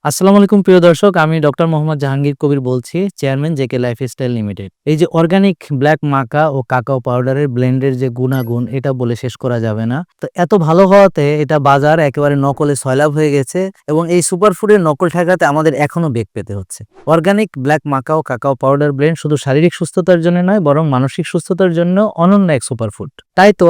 আসসালামু আলাইকুম প্রিয় দর্শক, আমি ডক্টর মোহাম্মদ জাহাঙ্গীর কবির বলছি, চেয়ারম্যান জেকে লাইফস্টাইল লিমিটেড। এই যে অর্গানিক ব্ল্যাক মাকা ও কাকাও পাউডারের ব্লেন্ডের যে গুণাগুণ, এটা বলে শেষ করা যাবে না। তো এত ভালো হওয়াতে এটা বাজার একেবারে নকলে সয়লাব হয়ে গেছে এবং এই সুপারফুডের নকল ঠেকাতে আমাদের এখনো বেগ পেতে হচ্ছে। অর্গানিক ব্ল্যাক মাকা ও কাকাও পাউডার ব্লেন্ড শুধু শারীরিক সুস্থতার জন্য নয়, বরং মানসিক সুস্থতার জন্য অনন্য এক সুপারফুড। তাই তো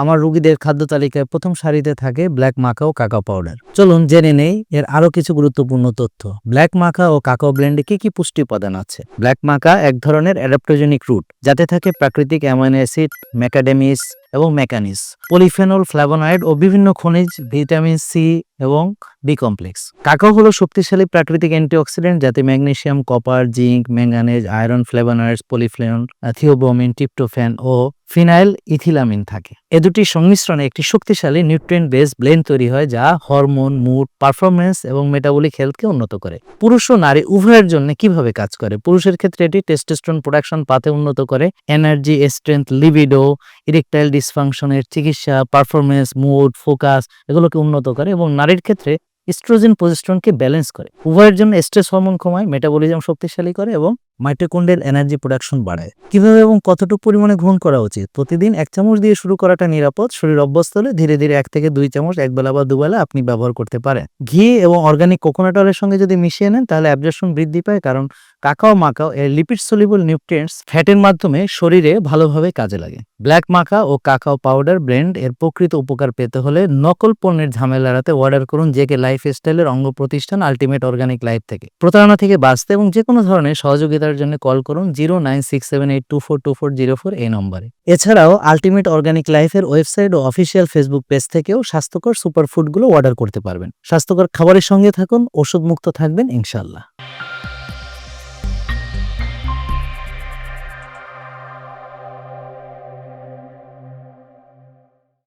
আমার রোগীদের খাদ্য তালিকায় প্রথম সারিতে থাকে ব্ল্যাক মাকা ও কাকাও পাউডার। চলুন জেনে নেই এর আরো কিছু গুরুত্বপূর্ণ তথ্য। ব্ল্যাক মাকা ও কাকাও ব্লেন্ডে কি কি পুষ্টি উপাদান আছে? ব্ল্যাক মাকা এক ধরনের অ্যাডাপ্টোজেনিক রুট, যাতে থাকে প্রাকৃতিক অ্যামাইনো অ্যাসিড, ম্যাকাডেমিস এবং ম্যাকানিস, পলিফেনল, ফ্ল্যাভোনয়েড ও বিভিন্ন খনিজ, ভিটামিন সি এবং বি কমপ্লেক্স। কাকাও হলো শক্তিশালী প্রাকৃতিক অ্যান্টিঅক্সিডেন্ট, যাতে magnesium, copper, zinc, manganese, iron, flavonoids, polyphenol, theobromine, tryptophan ও ফিনাইল ইথিলামিন থাকে। এ দুটির সংমিশ্রণে একটি শক্তিশালী নিউট্রিয়েন্ট বেস ব্লেন্ড তৈরি হয়, যা হরমোন, মুড, পারফরমেন্স এবং মেটাবলিক হেলথকে উন্নত করে। পুরুষ ও নারী উভয়ের জন্য কিভাবে কাজ করে? পুরুষের ক্ষেত্রে এটি টেস্টোস্টেরন প্রোডাকশন পাতে উন্নত করে, এনার্জি, স্ট্রেংথ, লিবিডো, ইরেকটাইল ডিসফাংশনের চিকিৎসা, পারফরমেন্স, মুড, ফোকাস এগুলোকে উন্নত করে, এবং নারীর ক্ষেত্রে ইস্ট্রোজেন প্রজেস্টেরনকে ব্যালেন্স করে। উভয়ের জন্য স্ট্রেস হরমোন কমায়, মেটাবলিজম শক্তিশালী করে এবং মাইটোকন্ড্রিয়াল এনার্জি প্রোডাকশন বাড়ায়। কিভাবে এবং কতটুকু পরিমাণে গ্রহণ করা উচিত? প্রতিদিন 1 চামচ দিয়ে শুরু করাটা নিরাপদ। শরীর অভ্যস্ত হলে ধীরে ধীরে 1 থেকে 2 চামচ একবেলা বা দুবেলা আপনি ব্যবহার করতে পারেন। ঘি এবং অর্গানিক কোকোনাট অয়েলের সঙ্গে যদি মিশিয়ে নেন, তাহলে অ্যাবজর্পশন বৃদ্ধি পায়, কারণ কাকাও মাকাও এর লিপিড সলিউবল নিউট্রিয়েন্টস ফ্যাটের মাধ্যমে শরীরে ভালোভাবে কাজে লাগে। ব্ল্যাক মাকা ও কাকাও পাউডার ব্লেন্ড এর প্রকৃত উপকার পেতে হলে নকল পণ্যের ঝামেলা এড়াতে অর্ডার করুন জেকে লাইফস্টাইলের অঙ্গ প্রতিষ্ঠান আলটিমেট অর্গানিক লাইফ থেকে। প্রতারণা থেকে বাঁচতে এবং যে কোনো ধরনের সহযোগিতার জন্য কল করুন 09678242404 এই নম্বরে। এছাড়াও আলটিমেট অর্গানিক লাইফের ওয়েবসাইট ও অফিসিয়াল ফেসবুক পেজ থেকেও স্বাস্থ্যকর সুপারফুডগুলো অর্ডার করতে পারবেন। স্বাস্থ্যকর খাবারের সঙ্গে থাকুন, ওষুধ মুক্ত থাকবেন ইনশাআল্লাহ।